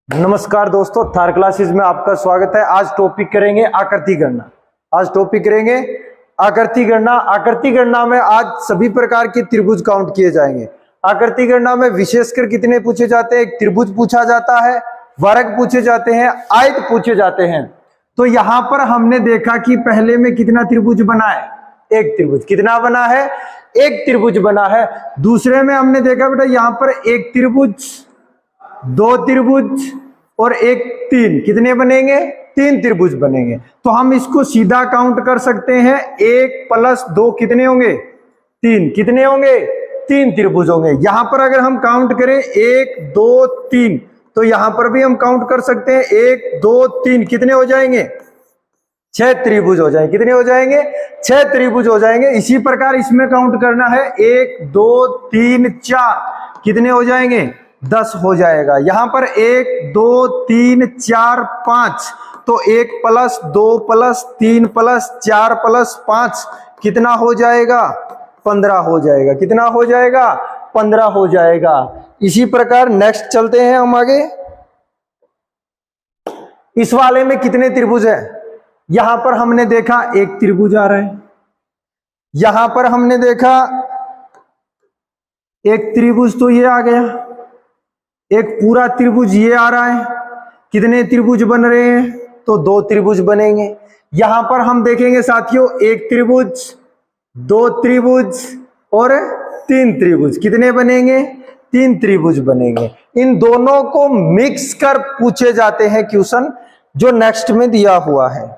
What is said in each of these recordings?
नमस्कार दोस्तों, थार क्लासेस में आपका स्वागत है। आज टॉपिक करेंगे आकृति गणना। आकृति गणना में आज सभी प्रकार के त्रिभुज काउंट किए जाएंगे। आकृति गणना में विशेषकर कितने पूछे जाते हैं? एक त्रिभुज पूछा जाता है, वर्ग पूछे जाते हैं, आयत पूछे जाते हैं। तो यहां पर हमने देखा कि पहले में कितना त्रिभुज बना है? एक त्रिभुज। कितना बना है? एक त्रिभुज बना है। दूसरे में हमने देखा बेटा यहां पर एक त्रिभुज, दो त्रिभुज और एक तीन। कितने बनेंगे? तीन त्रिभुज बनेंगे। तो हम इसको सीधा काउंट कर सकते हैं। 1 + 2 कितने होंगे? 3। कितने होंगे? 3 त्रिभुज होंगे। यहां पर अगर हम काउंट करें 1 2 3, तो यहां पर भी हम काउंट कर सकते हैं 1 2 3। कितने हो जाएंगे? 6 त्रिभुज हो जाएंगे। कितने हो जाएंगे? 6 त्रिभुज हो जाएंगे। इसी प्रकार इसमें काउंट करना है 1 2 3 4। कितने हो जाएंगे? 10 हो जाएगा। यहां पर 1 2 3 4 5, तो 1 + 2 + 3 + 4 + 5 कितना हो जाएगा? 15 हो जाएगा। कितना हो जाएगा? 15 हो जाएगा। इसी प्रकार नेक्स्ट चलते हैं हम आगे। इस वाले में कितने त्रिभुज है? यहां पर हमने देखा एक त्रिभुज आ रहा है। यहां पर हमने देखा एक त्रिभुज, तो ये आ गया। एक पूरा त्रिभुज ये आ रहा है। कितने त्रिभुज बन रहे हैं? तो 2 त्रिभुज बनेंगे। यहां पर हम देखेंगे साथियों एक त्रिभुज, 2 त्रिभुज और 3 त्रिभुज। कितने बनेंगे? 3 त्रिभुज बनेंगे। इन दोनों को मिक्स कर पूछे जाते हैं क्वेश्चन, जो नेक्स्ट में दिया हुआ है।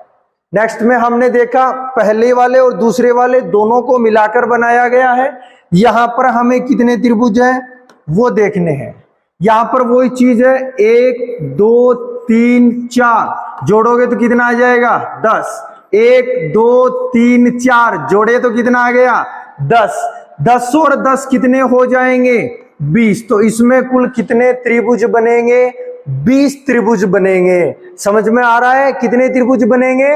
नेक्स्ट में हमने देखा पहले वाले और दूसरे वाले दोनों को मिलाकर बनाया गया है। यहां पर हमें कितने त्रिभुज हैं वो देखने हैं। यहां पर वही चीज है, 1 2 3 4 जोड़ोगे तो कितना आ जाएगा? 10। 1 2 3 4 जोड़े तो कितना आ गया? 10। 10 और 10 कितने हो जाएंगे? 20। तो इसमें कुल कितने त्रिभुज बनेंगे? 20 त्रिभुज बनेंगे। समझ में आ रहा है? कितने त्रिभुज बनेंगे?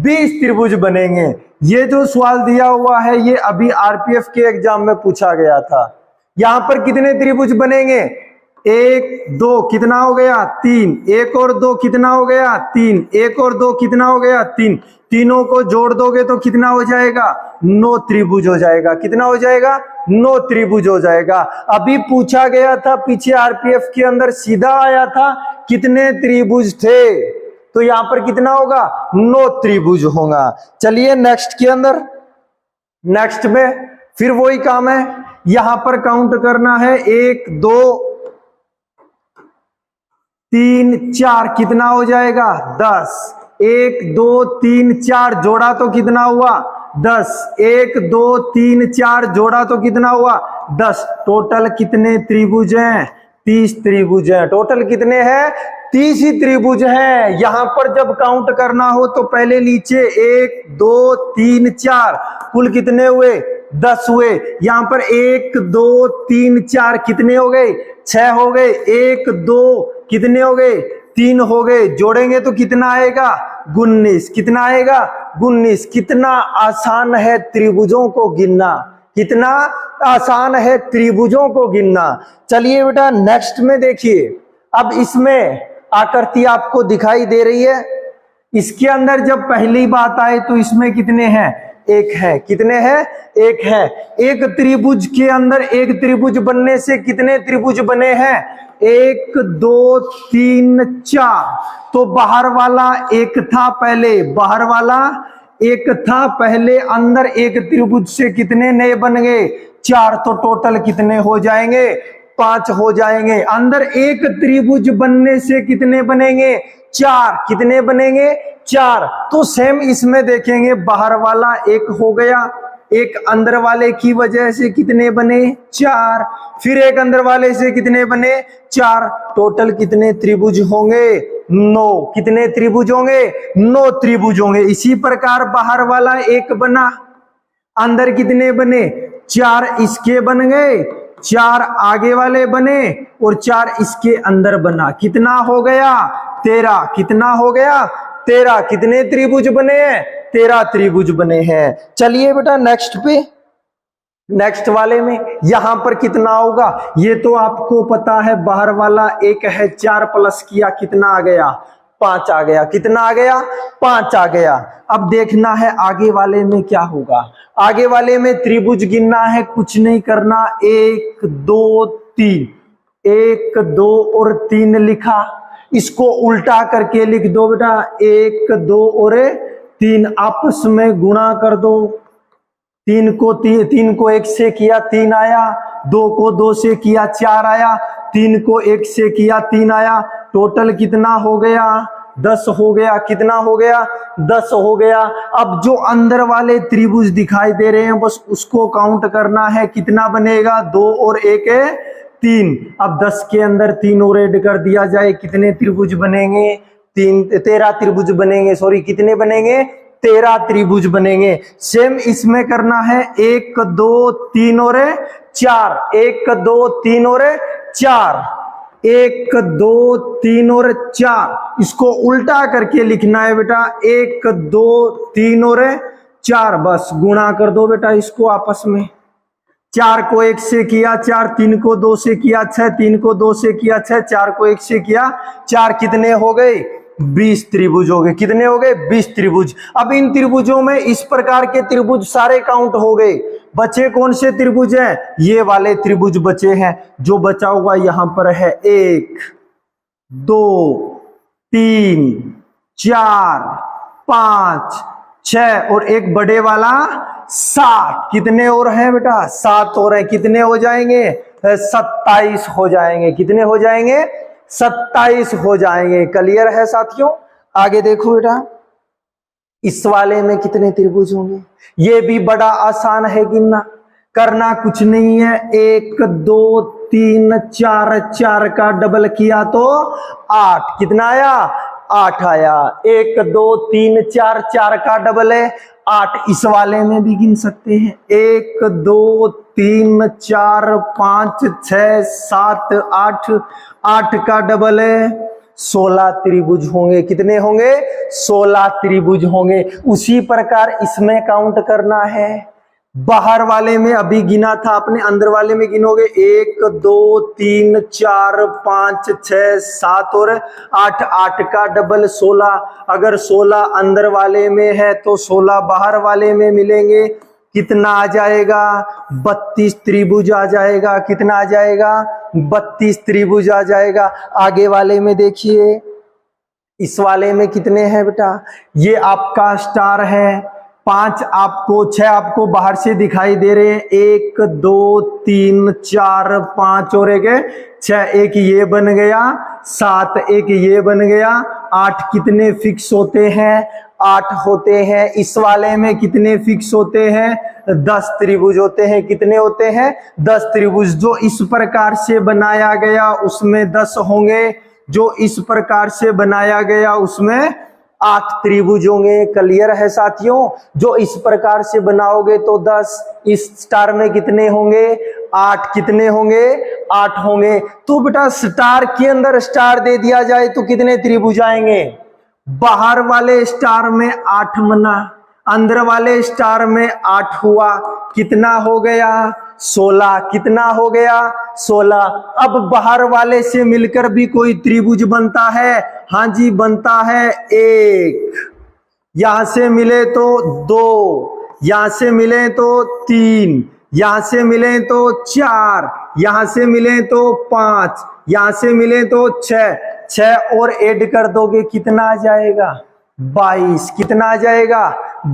20 त्रिभुज बनेंगे। ये जो सवाल दिया हुआ है ये अभी आरपीएफ के एग्जाम में पूछा गया था। यहां पर कितने त्रिभुज बनेंगे? 1 2 कितना हो गया? 3। 1 और 2 कितना हो गया? 3। 1 और 2 कितना हो गया? 3। तीनों को जोड़ दोगे तो कितना हो जाएगा? 9 त्रिभुज हो जाएगा। कितना हो जाएगा? 9 त्रिभुज हो जाएगा। अभी पूछा गया था पीछे आरपीएफ के अंदर, सीधा आया था कितने त्रिभुज थे, तो यहां पर कितना होगा? 9 त्रिभुज होगा। चलिए नेक्स्ट के अंदर, नेक्स्ट में फिर वही काम है। यहां पर काउंट करना है 1 2 3 4। कितना हो जाएगा? 10। 1 2 3 4 जोड़ा तो कितना हुआ? 10। 1 2 3 4 जोड़ा तो कितना हुआ? 10। टोटल कितने त्रिभुज हैं? 30 त्रिभुज हैं। टोटल कितने हैं? 30 ही त्रिभुज हैं। यहां पर जब काउंट करना हो तो पहले नीचे 1 2 3 4 कुल कितने हुए? 10 हुए। यहां पर 1 2 3 4 कितने हो गए? 6 हो गए। 1 2 कितने हो गए? 3 हो गए। जोड़ेंगे तो कितना आएगा? 19। कितना आएगा? 19। कितना आसान है त्रिभुजों को गिनना। कितना आसान है त्रिभुजों को गिनना। चलिए बेटा नेक्स्ट में देखिए। अब इसमें आकृति आपको दिखाई दे रही है। इसके अंदर जब पहली बात आए तो इसमें कितने हैं? एक है। कितने हैं? एक है। एक त्रिभुज के अंदर एक त्रिभुज बनने से कितने त्रिभुज बने हैं? 1 2 3 4। तो बाहर वाला एक था पहले, बाहर वाला एक था पहले, अंदर एक त्रिभुज से कितने नए बन गए? 4। तो टोटल कितने हो जाएंगे? 5 हो जाएंगे। अंदर एक त्रिभुज बनने से कितने बनेंगे? 4। कितने बनेंगे? 4। तो सेम इसमें देखेंगे, बाहर वाला एक हो गया, एक अंदर वाले की वजह से कितने बने? 4। फिर एक अंदर वाले से कितने बने? 4। टोटल कितने त्रिभुज होंगे? 9। कितने त्रिभुज होंगे? 9 त्रिभुज होंगे। इसी प्रकार बाहर वाला एक बना, अंदर कितने बने? 4 इसके बन गए, 4 आगे वाले बने और 4 इसके अंदर बना। कितना हो गया? 13। कितना हो गया? 13। कितने त्रिभुज बने हैं? 13 त्रिभुज बने हैं। चलिए बेटा नेक्स्ट पे, नेक्स्ट वाले में यहां पर कितना होगा, ये तो आपको पता है, बाहर वाला एक है, 4 प्लस किया कितना आ गया, 5 आ गया, कितना आ गया, 5 आ गया। अब देखना है आगे वाले में क्या होगा। आगे वाले में त्रिभुज गिनना है, कुछ नहीं करना, 1 2 3, 1 2 और 3 लिखा, इसको उल्टा करके लिख दो बेटा, 1 2 और 3 आपस में गुणा कर दो। 3 को 1 से किया 3 आया, 2 को 2 से किया 4 आया, 3 को 1 से किया 3 आया, टोटल कितना हो गया, 10 हो गया। कितना हो गया, 10 हो गया। अब जो अंदर वाले त्रिभुज दिखाई दे रहे हैं बस उसको काउंट करना है, कितना बनेगा, 2 और 1 है 3। अब 10 के अंदर 3 और ऐड कर दिया जाए, कितने त्रिभुज बनेंगे, 13 त्रिभुज बनेंगे, सॉरी कितने बनेंगे, 13 त्रिभुज बनेंगे। सेम इसमें करना है, 1 2 3 और 4, 1 2 3 और 4, 1 2 3 और 4, इसको उल्टा करके लिखना है बेटा, 1 2 3 और 4, बस गुणा कर दो बेटा इसको आपस में। 4 को 1 से किया 4, 3 को 2 से किया 6, 3 को 2 से किया 6, 4 को 1 से किया 4, कितने हो गए, 20 त्रिभुज हो गए। कितने हो गए, 20 त्रिभुज। अब इन त्रिभुजों में इस प्रकार के त्रिभुज सारे काउंट हो गए, बचे कौन से त्रिभुज हैं, ये वाले त्रिभुज बचे हैं। जो बचा हुआ यहां पर है 1 2 3 4 5 6 और एक बड़े वाला 7, कितने और हैं बेटा, 7 और हैं, कितने हो जाएंगे, 27 हो जाएंगे। कितने हो जाएंगे, 27 हो जाएंगे। क्लियर है साथियों। आगे देखो बेटा, इस वाले में कितने त्रिभुज होंगे, ये भी बड़ा आसान है गिनना, करना कुछ नहीं है, 1 2 3 4, 4 का डबल किया तो 8, कितना आया, 8 आया। 1 2 3 4, 4 का डबल है 8, इस वाले में भी गिन सकते हैं, 1 2 3 4 5 6 7 8, 8 का डबल है 16 त्रिभुज होंगे। कितने होंगे, 16 त्रिभुज होंगे। उसी प्रकार इसमें काउंट करना है, बाहर वाले में अभी गिना था आपने, अंदर वाले में गिनोगे, 1 2 3 4 5 6 7 और 8, 8 का डबल 16। अगर 16 अंदर वाले में है तो 16 बाहर वाले में मिलेंगे, कितना आ जाएगा, 32 त्रिभुज आ जाएगा। कितना आ जाएगा, 32 त्रिभुज आ जाएगा। आगे वाले में देखिए, इस वाले में कितने हैं बेटा, ये आपका स्टार है, 5 आपको 6 आपको बाहर से दिखाई दे रहे हैं, 1 2 3 4 5 और 1 6, एक ये बन गया 7, एक ये बन गया 8। कितने फिक्स होते हैं, 8 होते हैं। इस वाले में कितने फिक्स होते हैं, 10 त्रिभुज होते हैं। कितने होते हैं, 10 त्रिभुज। जो इस प्रकार से बनाया गया उसमें 10 होंगे, जो इस प्रकार से बनाया गया उसमें 8 त्रिभुज होंगे। क्लियर है साथियों। जो इस प्रकार से बनाओगे तो 10, इस स्टार में कितने होंगे, 8। कितने होंगे, 8 होंगे। तो बेटा स्टार के अंदर स्टार दे दिया जाए तो कितने त्रिभुज आएंगे, बाहर वाले स्टार में 8 बना, अंदर वाले स्टार में 8 हुआ, कितना हो गया, 16। कितना हो गया, 16। अब बाहर वाले से मिलकर भी कोई त्रिभुज बनता है, हाँ जी बनता है 1, यहां से मिले तो 2, यहां से मिले तो 3, यहां से मिले तो 4, यहां से मिले तो 5, यहां से मिले तो 6, 6 और ऐड कर दोगे कितना आ जाएगा, 22। कितना आ जाएगा,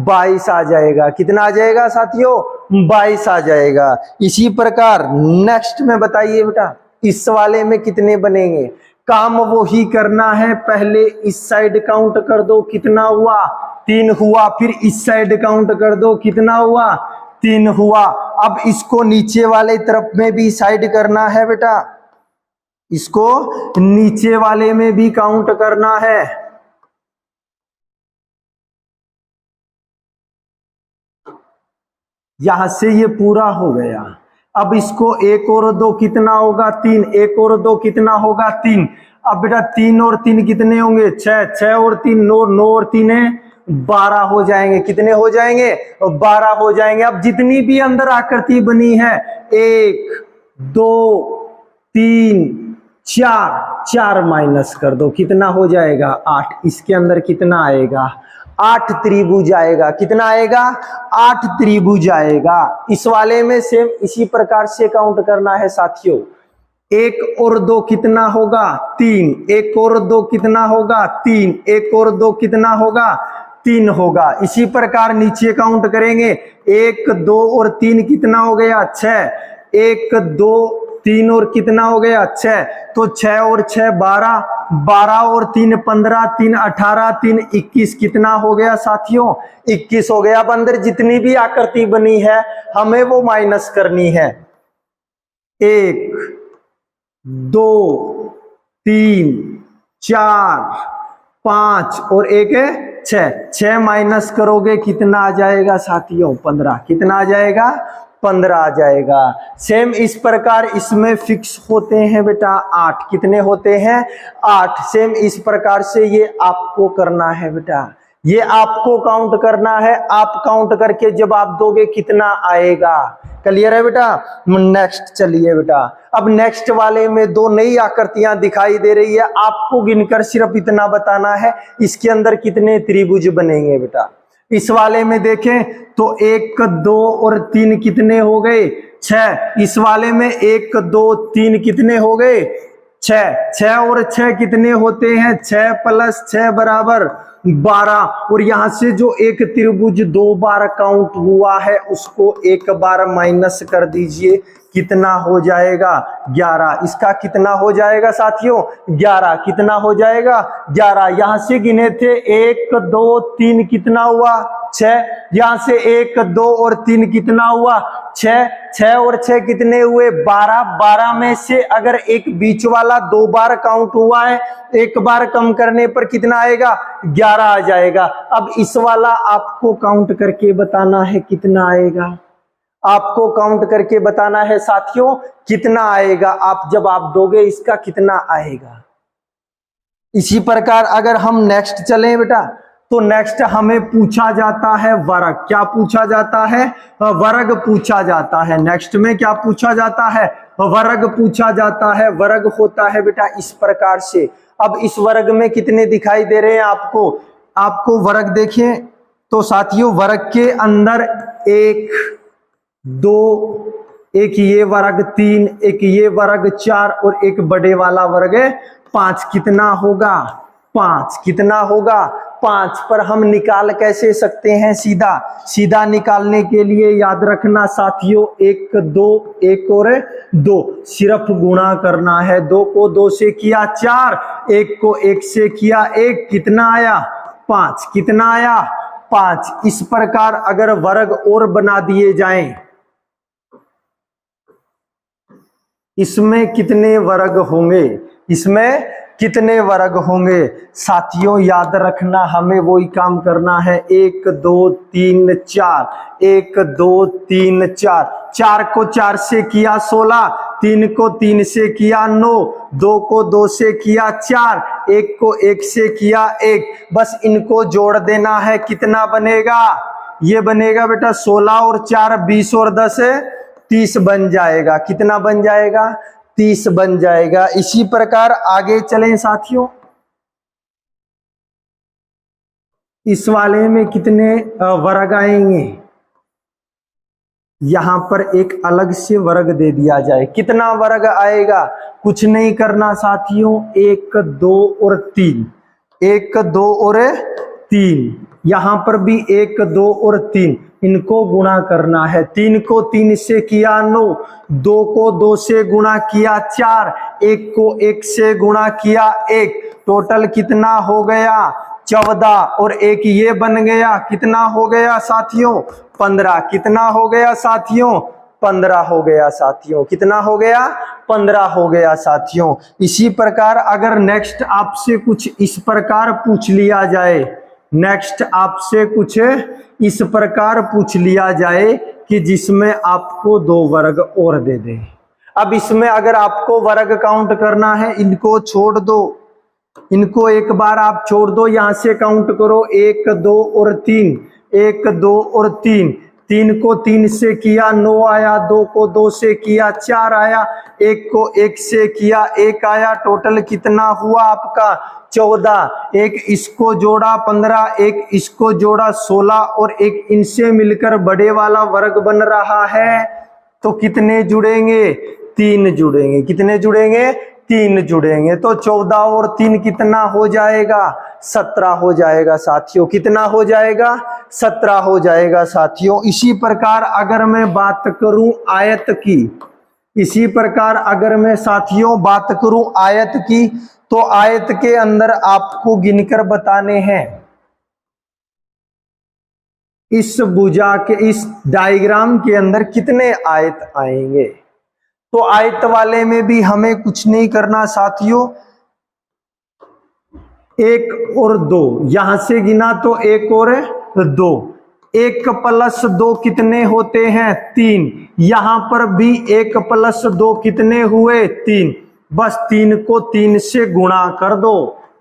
22 आ जाएगा। कितना आ जाएगा साथियों, 22 आ जाएगा। इसी प्रकार नेक्स्ट में बताइए बेटा, इस वाले में कितने बनेंगे। काम वो ही करना है, पहले इस साइड काउंट कर दो, कितना हुआ, 3 हुआ। फिर इस साइड काउंट कर दो, कितना हुआ, 3 हुआ। अब इसको नीचे वाले तरफ में भी साइड करना है बेटा, इसको नीचे वाले में भी काउंट करना है। यहां से ये पूरा हो गया। अब इसको 1 और 2 कितना होगा, 3। 1 और 2 कितना होगा, 3। अब बेटा 3 और 3 कितने होंगे, 6। 6 और 3 9, 9 और 3 है 12 हो जाएंगे। कितने हो जाएंगे? 12 हो जाएंगे। अब जितनी भी अंदर आकृति बनी है 1 2 3 4 माइनस कर दो, कितना हो जाएगा? 8। इसके अंदर कितना आएगा? 8 त्रिभुज आएगा। कितना आएगा? 8 त्रिभुज आएगा। इस वाले में सेम इसी प्रकार से काउंट करना है साथियों। 1 और 2 कितना होगा? 3। 1 और 2 कितना होगा? 3। 1 और 2 कितना होगा? 3 होगा। इसी प्रकार नीचे काउंट करेंगे। 1 2 और 3 कितना हो गया? 6। 1 2 3 और कितना हो गया? 6। तो 6 और 6 12, 12 और 3 15, 3 18, 3 21, कितना हो गया साथियों? 21 हो गया। अब अंदर जितनी भी आकृति बनी है हमें वो माइनस करनी है। 1 2 3 4 5 और 1 है 6। 6 माइनस करोगे कितना आ जाएगा साथियों? 15। कितना आ जाएगा? 15 आ जाएगा। सेम इस प्रकार इसमें फिक्स होते हैं बेटा 8। कितने होते हैं? 8। सेम इस प्रकार से ये आपको करना है बेटा, ये आपको काउंट करना है। आप काउंट करके जब आप दोगे कितना आएगा? क्लियर है बेटा? नेक्स्ट चलिए बेटा। अब नेक्स्ट वाले में 2 नई आकृतियां दिखाई दे रही है। आपको गिनकर सिर्फ इतना बताना है इसके अंदर कितने त्रिभुज बनेंगे बेटा। इस वाले में देखें तो 1 2 और 3 कितने हो गए? 6। इस वाले में 1 2 3 कितने हो गए? 6। 6 और 6 कितने होते हैं? 6 + 6 = 12। और यहां से जो एक त्रिभुज 2 बार काउंट हुआ है उसको 1 बार माइनस कर दीजिए, कितना हो जाएगा? 11। इसका कितना हो जाएगा साथियों? 11। कितना हो जाएगा? 11। यहां से गिने थे 1 2 3 कितना हुआ? 6। यहां से 1 2 और 3 कितना हुआ? 6। 6 और 6 कितने हुए? 12। 12 में से अगर एक बीच वाला 2 बार काउंट हुआ है, 1 बार कम करने पर कितना आएगा? 11 आ जाएगा। अब इस वाला आपको काउंट करके बताना है कितना आएगा। आपको काउंट करके बताना है साथियों कितना आएगा। आप जब आप दोगे इसका कितना आएगा। इसी प्रकार अगर हम नेक्स्ट चलें बेटा तो नेक्स्ट हमें पूछा जाता है वर्ग। क्या पूछा जाता है? वर्ग पूछा जाता है। नेक्स्ट में क्या पूछा जाता है? वर्ग पूछा जाता है। वर्ग होता है बेटा इस प्रकार से। अब इस वर्ग में कितने दिखाई दे रहे हैं आपको? आपको वर्ग देखें तो साथियों वर्ग के अंदर 1 2, एक ये वर्ग 3, एक ये वर्ग 4 और एक बड़े वाला वर्ग 5। कितना होगा? 5। कितना होगा? 5 पर हम निकाल कैसे सकते हैं? सीधा निकालने के लिए याद रखना साथियों 1 2 1 और 2 सिर्फ गुणा करना है। 2 को 2 से किया 4, 1 को 1 से किया 1, कितना आया? 5। कितना आया? 5। इस प्रकार अगर वर्ग और बना दिए जाएं, इसमें कितने वर्ग होंगे? इसमें कितने वर्ग होंगे साथियों? याद रखना हमें वही काम करना है। 1 2 3 4, 1 2 3 4, 4 को 4 से किया 16, 3 को 3 से किया 9, 2 को 2 से किया 4, 1 को 1 से किया 1। बस इनको जोड़ देना है। कितना बनेगा? ये बनेगा बेटा 16 और 4 20 और 10 30 बन जाएगा। कितना बन जाएगा? 30 बन जाएगा। इसी प्रकार आगे चलें साथियों। इस वाले में कितने वर्ग आएंगे? यहां पर एक अलग से वर्ग दे दिया जाए। कितना वर्ग आएगा? कुछ नहीं करना साथियों, 1 2 और 3, 1 2 और 3। यहां पर भी 1 2 और 3, इनको गुणा करना है। 3 को 3 से किया 9, 2 को 2 से गुणा किया 4, 1 को 1 से गुणा किया 1। टोटल कितना हो गया? 14 और 1 ये बन गया। कितना हो गया साथियों? 15। कितना हो गया साथियों? 15 हो गया साथियों। कितना हो गया? 15 हो गया साथियों। इसी प्रकार अगर नेक्स्ट आपसे कुछ इस प्रकार पूछ लिया जाए, नेक्स्ट आपसे कुछ इस प्रकार पूछ लिया जाए कि जिसमें आपको 2 वर्ग और दे दे। अब इसमें अगर आपको वर्ग काउंट करना है, इनको छोड़ दो, इनको एक बार आप छोड़ दो, यहां से काउंट करो 1 2 और 3, 1 2 और 3, 3 को 3 से किया 9 आया, 2 को 2 से किया 4 आया, 1 को 1 से किया 1 आया। टोटल कितना हुआ आपका 14। एक इसको जोड़ा 15, एक इसको जोड़ा 16 और एक इनसे मिलकर बड़े वाला वर्ग बन रहा है। तो कितने जुड़ेंगे 3 जुड़ेंगे। कितने जुड़ेंगे 3 जुड़ेंगे। तो 14 और 3 कितना हो जाएगा 17 हो जाएगा साथियों। कितना हो जाएगा 17 हो जाएगा साथियों। इसी प्रकार अगर मैं बात करूं आयत की, इसी प्रकार अगर मैं साथियों बात करूं आयत की, तो आयत के अंदर आपको गिनकर बताने हैं इस भुजा के इस डायग्राम के अंदर कितने आयत आएंगे। तो आयत वाले में भी हमें कुछ नहीं करना साथियों, 1 और 2 यहां से गिना तो 1 और 2, 1 प्लस 2 कितने होते हैं 3। यहां पर भी 1 प्लस 2 कितने हुए 3। बस 3 को 3 से गुणा कर दो,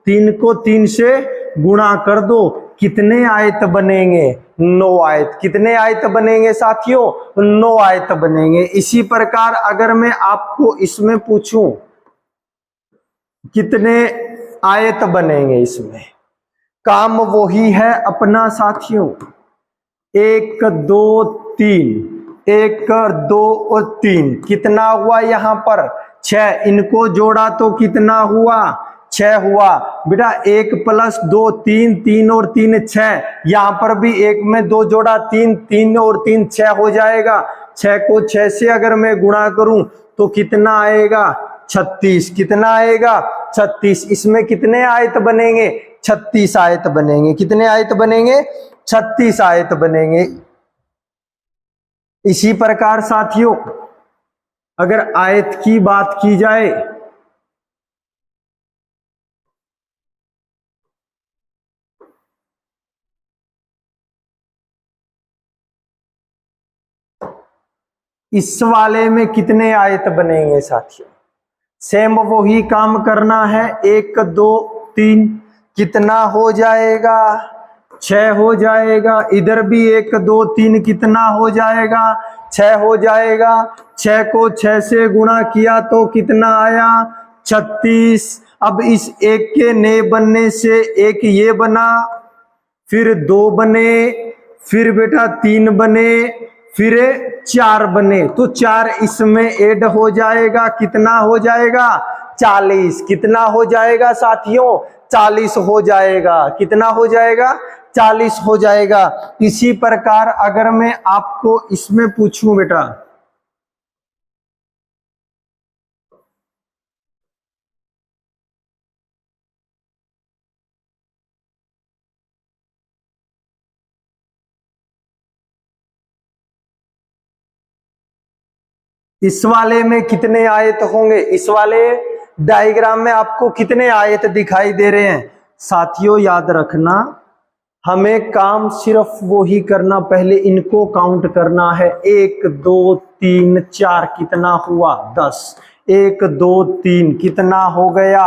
3 को 3 से गुणा कर दो। कितने आयत बनेंगे 9 आयत। कितने आयत बनेंगे साथियों 9 आयत बनेंगे। इसी प्रकार अगर मैं आपको इसमें पूछूं कितने आयत बनेंगे, इसमें काम वही है अपना साथियों। 1 2 3, 1 2 और 3 कितना हुआ यहां पर 6। इनको जोड़ा तो कितना हुआ 6 हुआ बेटा। 1 प्लस 2 3, 3 और 3 6। यहां पर भी 1 में 2 जोड़ा 3, 3 और 3 6 हो जाएगा। 6 को 6 से अगर मैं गुणा करूं तो कितना आएगा 36। कितना आएगा 36। इसमें कितने आयत बनेंगे 36 आयत बनेंगे। कितने आयत बनेंगे 36 आयत बनेंगे। इसी प्रकार साथियों अगर आयत की बात की जाए, इस वाले में कितने आयत बनेंगे साथियों। सेम वही काम करना है। 1 2 3 कितना हो जाएगा 6 हो जाएगा। इधर भी 1 2 3 कितना हो जाएगा 6 हो जाएगा। 6 को 6 से गुणा किया तो कितना आया 36। अब इस एक के ने बनने से एक ये बना, फिर 2 बने, फिर बेटा 3 बने, फिर 4 बने। तो 4 इसमें ऐड हो जाएगा। कितना हो जाएगा 40। कितना हो जाएगा साथियों 40 हो जाएगा। कितना हो जाएगा 40 हो जाएगा। इसी प्रकार अगर मैं आपको इसमें पूछूं बेटा, इस वाले में कितने आयत होंगे, इस वाले डायग्राम में आपको कितने आयत दिखाई दे रहे हैं साथियों। याद रखना हमें काम सिर्फ वो ही करना, पहले इनको काउंट करना है। 1 2 3 4 कितना हुआ 10। 1 2 3 कितना हो गया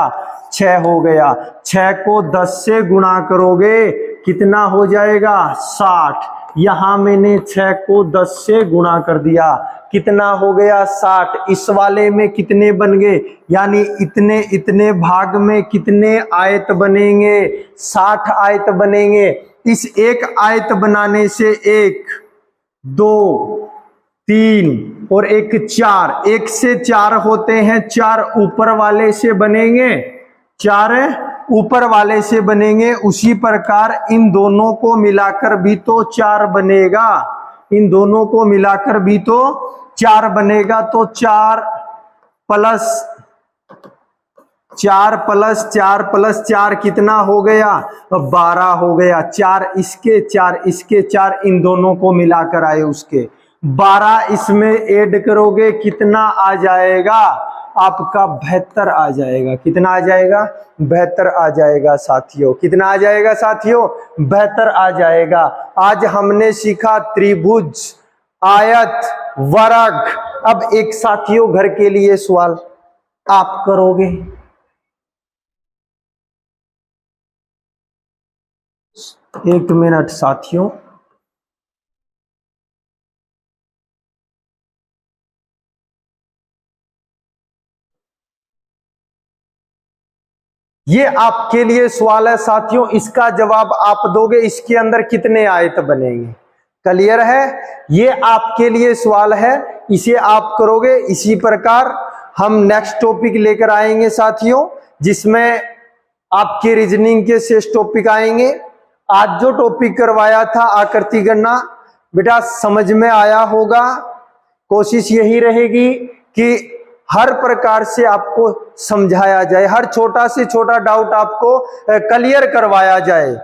6 हो गया। 6 को 10 से गुणा करोगे कितना हो जाएगा 60। यहां मैंने 6 को 10 से गुणा कर दिया, कितना हो गया 60। इस वाले में कितने बन गए, यानी इतने इतने भाग में कितने आयत बनेंगे 60 आयत बनेंगे। इस एक आयत बनाने से 1 2 3 और 1 4, 1 से 4 होते हैं, 4 ऊपर वाले से बनेंगे, 4 ऊपर वाले से बनेंगे। उसी प्रकार इन दोनों को मिलाकर भी तो 4 बनेगा। इन दोनों को मिलाकर भी तो 4 बनेगा। तो 4 प्लस 4 प्लस 4 प्लस 4 कितना हो गया 12 हो गया। 4 इसके 4 इसके 4 इन दोनों को मिलाकर आए उसके 12। इसमें ऐड करोगे कितना आ जाएगा आपका 72 आ जाएगा। कितना आ जाएगा 72 आ जाएगा साथियों। कितना आ जाएगा साथियों 72 आ जाएगा। आज हमने सीखा त्रिभुज, आयत, वर्ग। अब एक साथियों घर के लिए सवाल आप करोगे। एक मिनट साथियों। ये आपके लिए सवाल है साथियों, इसका जवाब आप दोगे। इसके अंदर कितने आयत बनेंगे? क्लियर है? ये आपके लिए सवाल है, इसे आप करोगे। इसी प्रकार हम नेक्स्ट टॉपिक लेकर आएंगे साथियों, जिसमें आपके रीजनिंग के शेष टॉपिक आएंगे। आज जो टॉपिक करवाया था आकृति गणना, बेटा समझ में आया होगा। कोशिश यही रहेगी कि हर प्रकार से आपको समझाया जाए, हर छोटा से छोटा डाउट आपको क्लियर करवाया जाए।